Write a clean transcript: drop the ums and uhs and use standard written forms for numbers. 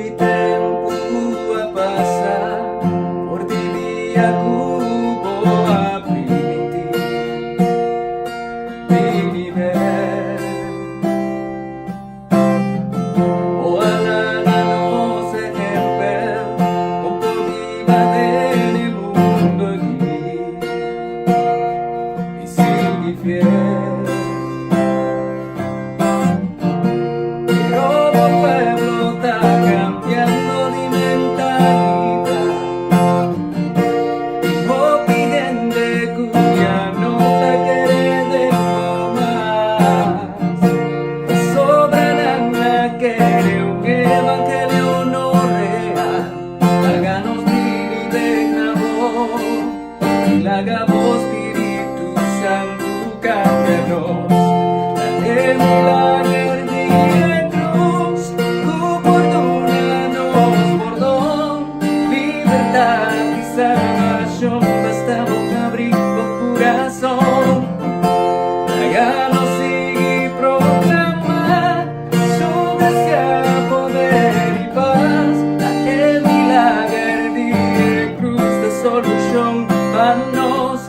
tempo a passar, por ti dia cubo a viver. O alana no se emper, poco viva del mundo aquí, y sigue fiel. Hagamos Espíritu Santo, cámbianos, milagre de cruz, tu perdónanos por don, libertad y salvación, bastamos abrir o corazón, háganos seguir proclamar su gracia, poder y paz, el milagre de cruz de solución. Nos